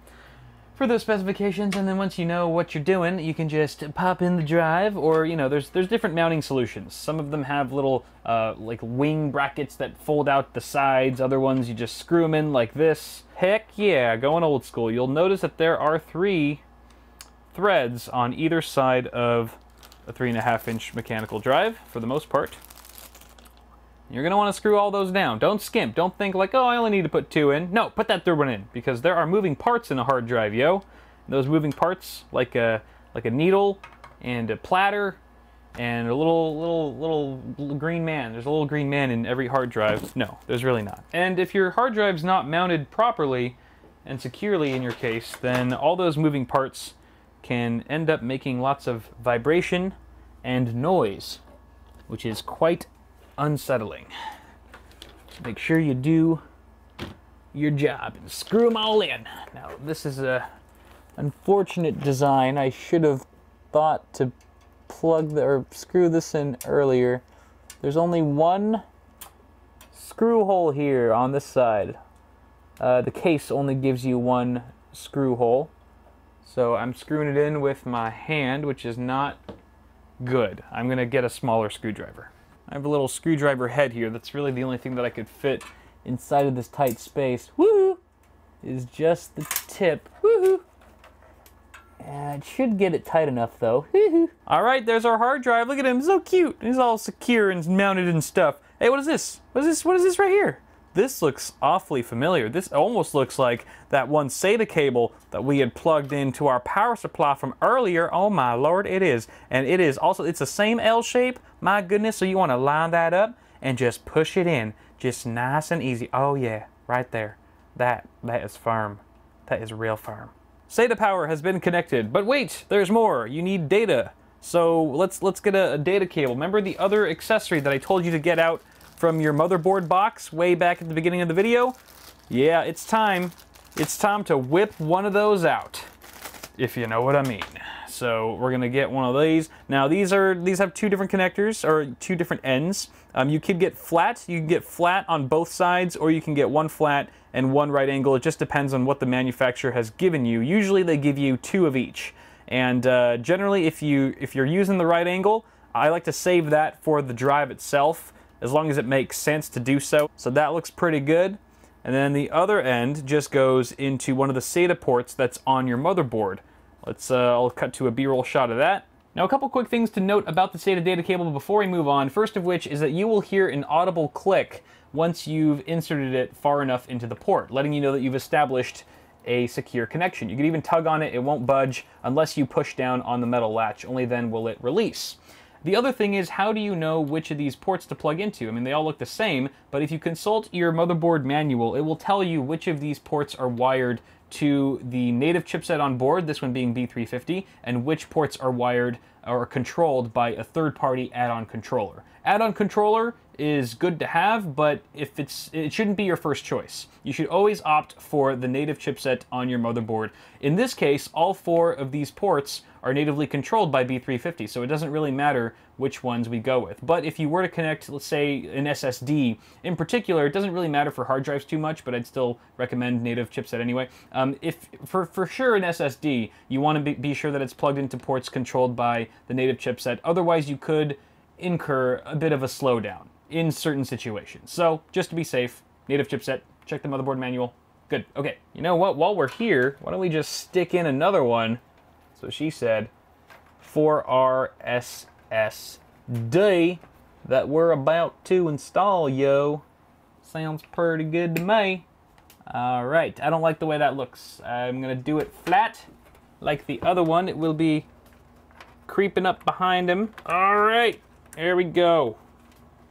for those specifications, and then once you know what you're doing, you can just pop in the drive, or there's different mounting solutions. Some of them have little like wing brackets that fold out the sides. Other ones you just screw them in like this. Heck yeah, going old school. You'll notice that there are 3 threads on either side of a 3.5-inch mechanical drive for the most part. You're going to want to screw all those down. Don't skimp. Don't think like, oh, I only need to put 2 in. No, put that 3rd one in, because there are moving parts in a hard drive, yo. Those moving parts, like a needle and a platter and a little green man. There's a little green man in every hard drive. No, there's really not. And if your hard drive's not mounted properly and securely in your case, then all those moving parts can end up making lots of vibration and noise, which is quite unsettling. Make sure you do your job and screw them all in. Now, this is a unfortunate design. I should have thought to plug or screw this in earlier. There's only one screw hole here on this side. The case only gives you one screw hole, so I'm screwing it in with my hand, which is not good. I'm gonna get a smaller screwdriver. I have a little screwdriver head here. That's really the only thing that I could fit inside of this tight space. Woohoo! Is just the tip. Woohoo! It should get it tight enough though. All right, there's our hard drive. Look at him, so cute. He's all secure and mounted and stuff. Hey, what is this? What is this right here? This looks awfully familiar. This almost looks like that one SATA cable that we had plugged into our power supply from earlier. Oh my Lord, it is. And it is also, it's the same L shape. My goodness, so you want to line that up and just push it in. Just nice and easy. Oh yeah, right there. That is firm. That is real firm. SATA power has been connected, but wait, there's more. You need data. So let's get a data cable. Remember the other accessory that I told you to get out from your motherboard box way back at the beginning of the video? Yeah, it's time. It's time to whip one of those out, if you know what I mean. So we're gonna get one of these. Now these have two different connectors, or two different ends. You can get flat. You can get flat on both sides, or you can get one flat and one right angle. It just depends on what the manufacturer has given you. Usually they give you two of each. And generally, if you're using the right angle, I like to save that for the drive itself, as long as it makes sense to do so. So that looks pretty good. And then the other end just goes into one of the SATA ports that's on your motherboard. I'll cut to a B-roll shot of that. Now, a couple quick things to note about the SATA data cable before we move on. First of which is that you will hear an audible click once you've inserted it far enough into the port, letting you know that you've established a secure connection. You can even tug on it, it won't budge unless you push down on the metal latch, only then will it release. The other thing is, how do you know which of these ports to plug into? I mean, they all look the same, but if you consult your motherboard manual, it will tell you which of these ports are wired to the native chipset on board, this one being B350, and which ports are wired or controlled by a third-party add-on controller. Add-on controller is good to have, but it shouldn't be your first choice. You should always opt for the native chipset on your motherboard. In this case, all four of these ports are natively controlled by B350, so it doesn't really matter which ones we go with. But if you were to connect, let's say, an SSD, in particular, it doesn't really matter for hard drives too much, but I'd still recommend native chipset anyway. If for sure an SSD, you want to be sure that it's plugged into ports controlled by the native chipset. Otherwise, you could incur a bit of a slowdown in certain situations. So, just to be safe, native chipset, check the motherboard manual. Good. Okay, you know what? While we're here, why don't we just stick in another one, so she said, for our SSD that we're about to install, yo. Sounds pretty good to me. Alright, I don't like the way that looks. I'm gonna do it flat, like the other one. It will be creeping up behind him. Alright, there we go.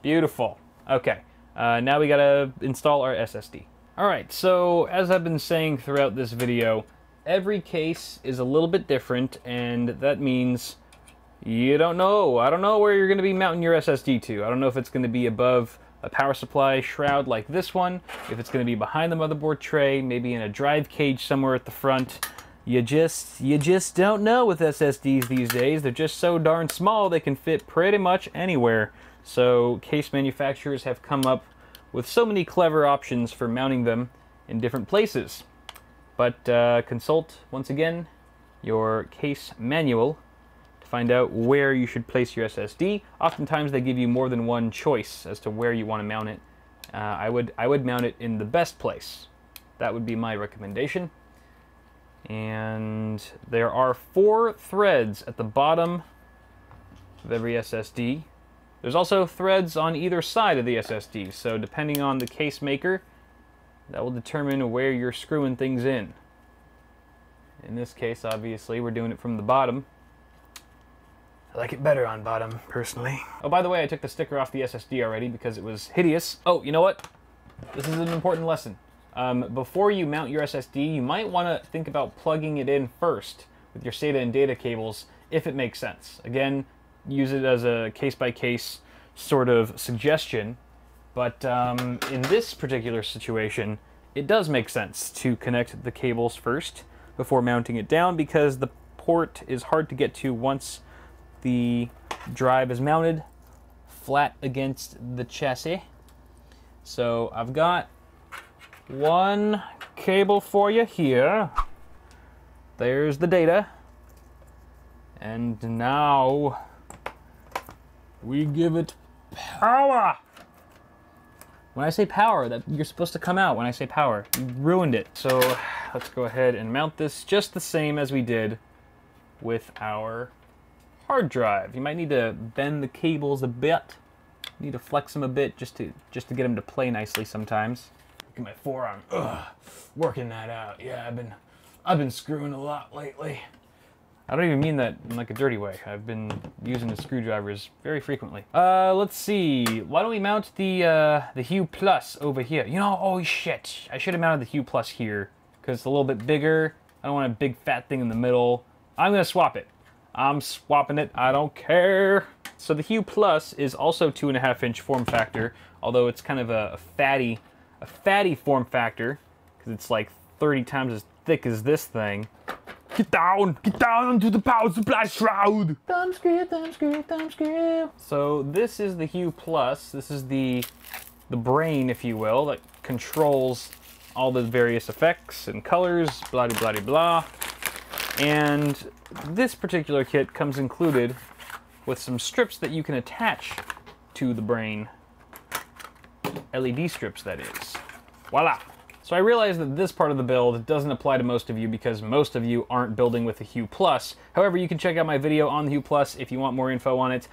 Beautiful. Okay, now we gotta install our SSD. Alright, so as I've been saying throughout this video, every case is a little bit different, and that means you don't know. I don't know where you're going to be mounting your SSD to. I don't know if it's going to be above a power supply shroud like this one, if it's going to be behind the motherboard tray, maybe in a drive cage somewhere at the front. You just don't know with SSDs these days. They're just so darn small they can fit pretty much anywhere. So case manufacturers have come up with so many clever options for mounting them in different places. But consult, once again, your case manual to find out where you should place your SSD. Oftentimes they give you more than one choice as to where you want to mount it. I would mount it in the best place. That would be my recommendation. And there are 4 threads at the bottom of every SSD. There's also threads on either side of the SSD, so depending on the case maker, that will determine where you're screwing things in. In this case, obviously, we're doing it from the bottom. I like it better on bottom, personally. Oh, by the way, I took the sticker off the SSD already because it was hideous. Oh, you know what? This is an important lesson. Before you mount your SSD, you might want to think about plugging it in first with your SATA and data cables, if it makes sense. Again, use it as a case-by-case sort of suggestion. But in this particular situation, it does make sense to connect the cables first before mounting it down, because the port is hard to get to once the drive is mounted flat against the chassis. So I've got one cable for you here. There's the data. And now we give it power. When I say power, that you're supposed to come out when I say power. You ruined it. So let's go ahead and mount this just the same as we did with our hard drive. You might need to bend the cables a bit. You need to flex them a bit just to get them to play nicely sometimes. Look at my forearm. Ugh, working that out. Yeah, I've been screwing a lot lately. I don't even mean that in like a dirty way. I've been using the screwdrivers very frequently. Let's see. Why don't we mount the Hue Plus over here? You know, oh shit. I should have mounted the Hue Plus here because it's a little bit bigger I don't want a big fat thing in the middle. I'm going to swap it. I'm swapping it. I don't care. So the Hue Plus is also 2.5-inch form factor, although it's kind of a fatty form factor because it's like 30 times as thick as this thing. Get down onto the power supply shroud. Thumb screw, thumb screw, thumb screw. So this is the Hue Plus. This is the brain, if you will, that controls all the various effects and colors, blah blah blah blah. And this particular kit comes included with some strips that you can attach to the brain. LED strips, that is. Voila! So I realize that this part of the build doesn't apply to most of you because most of you aren't building with the Hue Plus. However, you can check out my video on the Hue Plus if you want more info on it.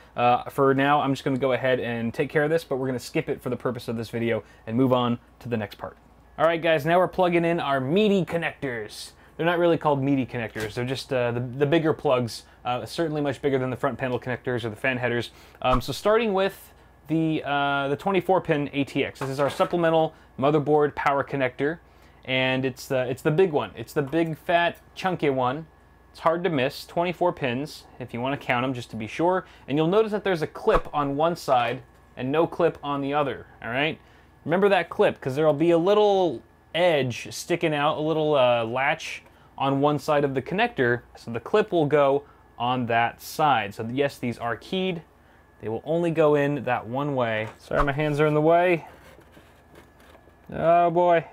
For now, I'm just going to go ahead and take care of this, but we're going to skip it for the purpose of this video and move on to the next part. Alright guys, now we're plugging in our meaty connectors. They're not really called meaty connectors, they're just the bigger plugs, certainly much bigger than the front panel connectors or the fan headers. So starting with the 24-pin ATX. This is our supplemental motherboard power connector, and it's the big one. It's the big, fat, chunky one. It's hard to miss. 24 pins, if you want to count them, just to be sure. And you'll notice that there's a clip on one side and no clip on the other. All right. Remember that clip, because there'll be a little edge sticking out, a little latch on one side of the connector, so the clip will go on that side. So yes, these are keyed. They will only go in that one way. Sorry, my hands are in the way. Oh boy.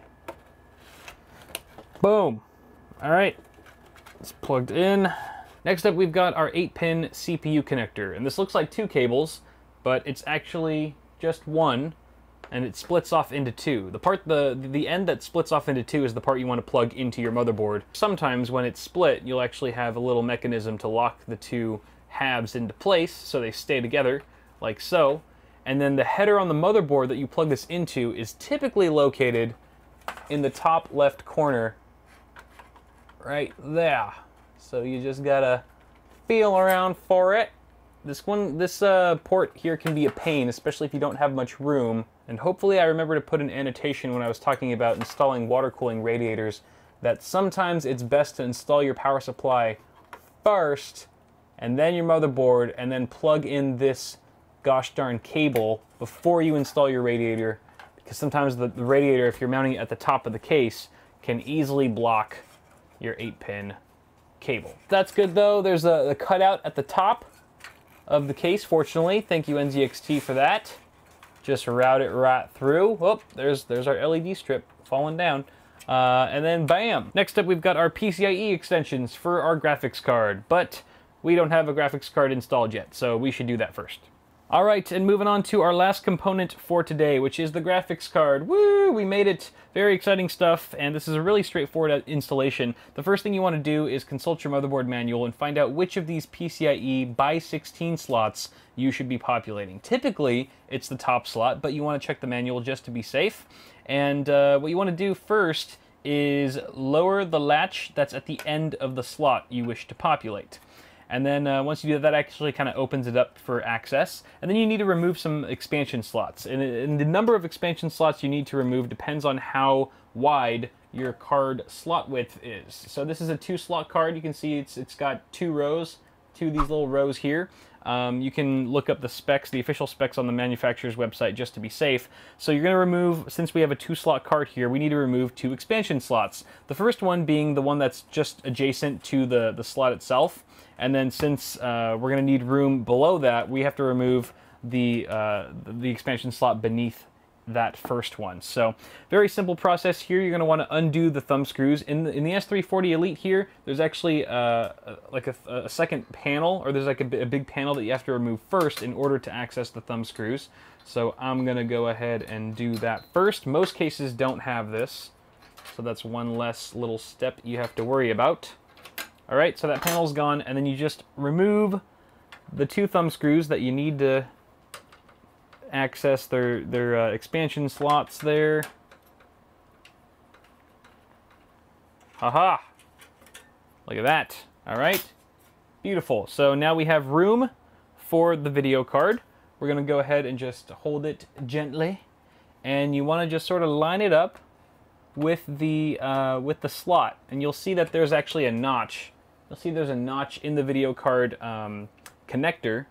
Boom. All right, it's plugged in. Next up, we've got our 8-pin CPU connector, and this looks like 2 cables, but it's actually just one, and it splits off into 2. The end that splits off into 2 is the part you want to plug into your motherboard. Sometimes when it's split, you'll actually have a little mechanism to lock the 2 halves into place so they stay together, like so. And then the header on the motherboard that you plug this into is typically located in the top left corner, right there. So you just gotta feel around for it. This port here can be a pain, especially if you don't have much room. And hopefully I remember to put an annotation when I was talking about installing water cooling radiators that sometimes it's best to install your power supply first, and then your motherboard, and then plug in this gosh darn cable before you install your radiator, because sometimes the radiator, if you're mounting it at the top of the case, can easily block your 8-pin cable. That's good though. There's a cutout at the top of the case, fortunately. Thank you, NZXT, for that. Just route it right through. Oh, there's our LED strip falling down. And then bam! Next up, we've got our PCIe extensions for our graphics card, but we don't have a graphics card installed yet, so we should do that first. All right, and moving on to our last component for today, which is the graphics card. Woo! We made it. Very exciting stuff, and this is a really straightforward installation. The first thing you want to do is consult your motherboard manual and find out which of these PCIe by 16 slots you should be populating. Typically, it's the top slot, but you want to check the manual just to be safe. And what you want to do first is lower the latch that's at the end of the slot you wish to populate. And then once you do that, that actually kind of opens it up for access. And then you need to remove some expansion slots. And the number of expansion slots you need to remove depends on how wide your card slot width is. So this is a 2-slot card. You can see it's got 2 rows, 2 of these little rows here. You can look up the specs, the official specs on the manufacturer's website just to be safe. So you're going to remove, since we have a 2-slot card here, we need to remove 2 expansion slots. The first one being the one that's just adjacent to the slot itself. And then since we're going to need room below that, we have to remove the expansion slot beneath that first one. So very simple process here. You're going to want to undo the thumb screws. In the S340 Elite here, there's actually like a second panel, or there's like a big panel that you have to remove first in order to access the thumb screws. So I'm going to go ahead and do that first. Most cases don't have this, so that's one less little step you have to worry about. All right, so that panel's gone, and then you just remove the 2 thumb screws that you need to access their expansion slots there. Haha! Look at that. All right, beautiful. So now we have room for the video card. We're gonna go ahead and just hold it gently, and you want to just sort of line it up with the slot, and you'll see that there's actually a notch. You'll see there's a notch in the video card connector,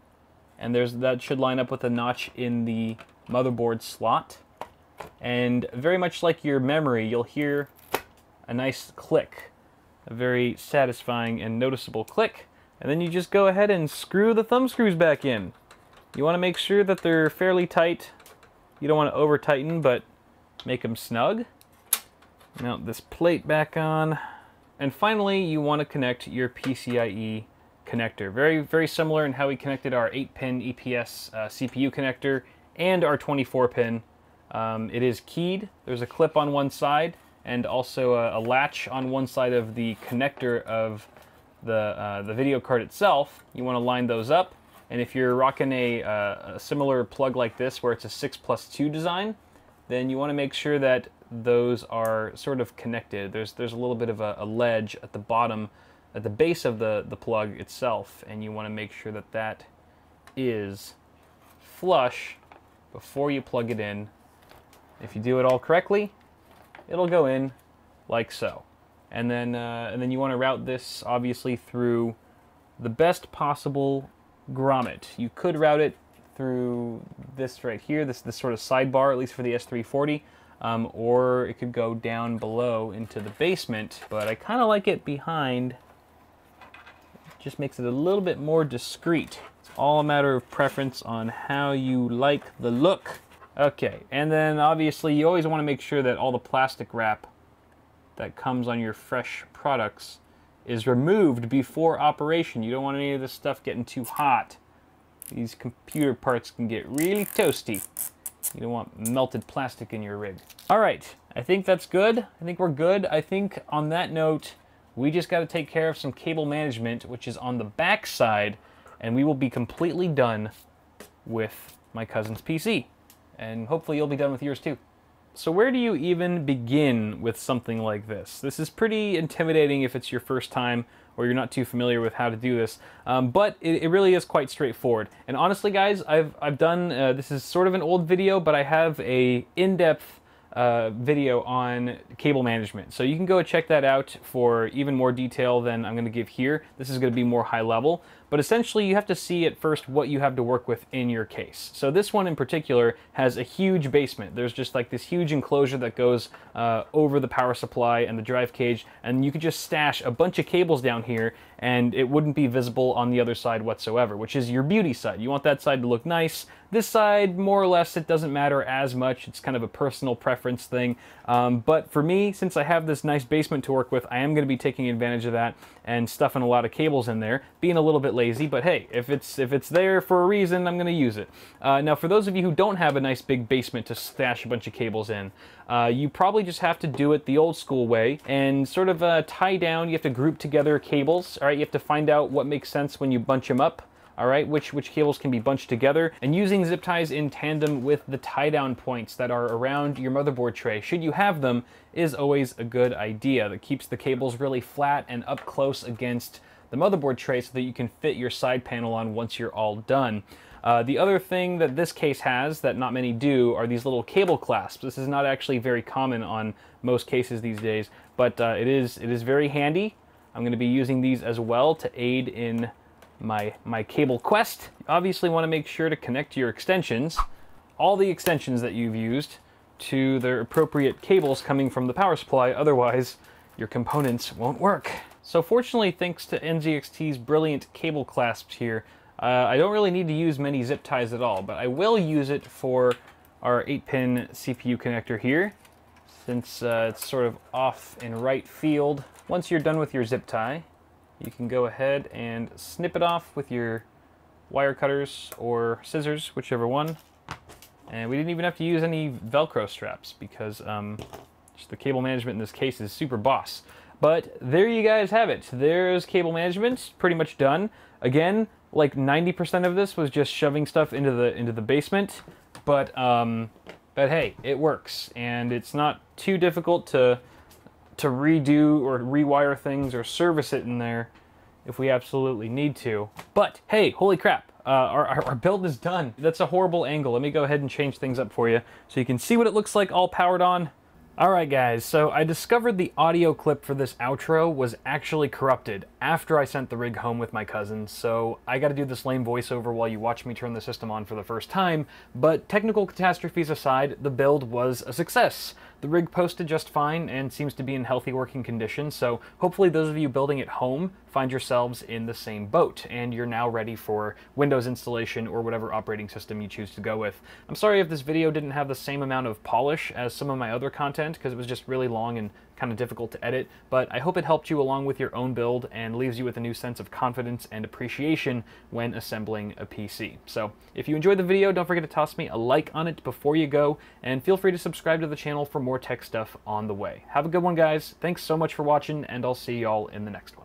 and that should line up with a notch in the motherboard slot. And very much like your memory, you'll hear a nice click, a very satisfying and noticeable click, and then you just go ahead and screw the thumb screws back in. You want to make sure that they're fairly tight. You don't want to over tighten, but make them snug. Mount this plate back on. And finally, you want to connect your PCIe connector. Very, very similar in how we connected our 8-pin EPS CPU connector and our 24-pin. It is keyed. There's a clip on one side and also a latch on one side of the connector of the video card itself. You want to line those up. And if you're rocking a similar plug like this where it's a 6+2 design, then you want to make sure that those are sort of connected. There's a little bit of a ledge at the bottom, at the base of the plug itself, and you want to make sure that that is flush before you plug it in. If you do it all correctly, it'll go in like so. And then you want to route this obviously through the best possible grommet. You could route it through this right here, this sort of sidebar, at least for the S340, or it could go down below into the basement, but I kind of like it behind. It just makes it a little bit more discreet. It's all a matter of preference on how you like the look. Okay, and then obviously you always want to make sure that all the plastic wrap that comes on your fresh products is removed before operation. You don't want any of this stuff getting too hot. These computer parts can get really toasty. You don't want melted plastic in your rig. All right, I think that's good. I think we're good. I think on that note, we just got to take care of some cable management, which is on the back side, and we will be completely done with my cousin's PC. And hopefully you'll be done with yours too. So where do you even begin with something like this? This is pretty intimidating if it's your first time or you're not too familiar with how to do this, but it really is quite straightforward. And honestly, guys, I've done, this is sort of an old video, but I have a in-depth video on cable management. So you can go check that out for even more detail than I'm going to give here. This is going to be more high level. But essentially, you have to see at first what you have to work with in your case. So this one in particular has a huge basement. There's just like this huge enclosure that goes over the power supply and the drive cage, and you could just stash a bunch of cables down here and it wouldn't be visible on the other side whatsoever, which is your beauty side. You want that side to look nice. This side, more or less, it doesn't matter as much. It's kind of a personal preference thing. But for me, since I have this nice basement to work with, I am going to be taking advantage of that and stuffing a lot of cables in there, being a little bit lazy, but hey, if it's there for a reason, I'm going to use it. Now, for those of you who don't have a nice big basement to stash a bunch of cables in, you probably just have to do it the old school way and sort of tie down. You have to group together cables. All right, you have to find out what makes sense when you bunch them up. All right, which cables can be bunched together, and using zip ties in tandem with the tie down points that are around your motherboard tray, should you have them, is always a good idea. That keeps the cables really flat and up close against the motherboard tray so that you can fit your side panel on once you're all done. The other thing that this case has that not many do are these little cable clasps. This is not actually very common on most cases these days, but it is very handy. I'm going to be using these as well to aid in my cable quest. You obviously want to make sure to connect your extensions, all the extensions that you've used, to their appropriate cables coming from the power supply, otherwise your components won't work. So fortunately, thanks to NZXT's brilliant cable clasps here, I don't really need to use many zip ties at all, but I will use it for our 8-pin CPU connector here, since it's sort of off in right field. Once you're done with your zip tie, you can go ahead and snip it off with your wire cutters or scissors, whichever one. And we didn't even have to use any Velcro straps because just the cable management in this case is super boss. But there you guys have it. There's cable management, pretty much done. Again, like 90% of this was just shoving stuff into the basement, but hey, it works, and it's not too difficult to redo or rewire things or service it in there if we absolutely need to. But hey, holy crap, our build is done. That's a horrible angle. Let me go ahead and change things up for you so you can see what it looks like all powered on. Alright guys, so I discovered the audio clip for this outro was actually corrupted after I sent the rig home with my cousin, so I gotta do this lame voiceover while you watch me turn the system on for the first time, but technical catastrophes aside, the build was a success. The rig posted just fine and seems to be in healthy working condition, so hopefully those of you building at home find yourselves in the same boat, and you're now ready for Windows installation or whatever operating system you choose to go with. I'm sorry if this video didn't have the same amount of polish as some of my other content, because it was just really long and kind of difficult to edit, but I hope it helped you along with your own build and leaves you with a new sense of confidence and appreciation when assembling a PC. So if you enjoyed the video, don't forget to toss me a like on it before you go, and feel free to subscribe to the channel for more tech stuff on the way. Have a good one, guys. Thanks so much for watching, and I'll see y'all in the next one.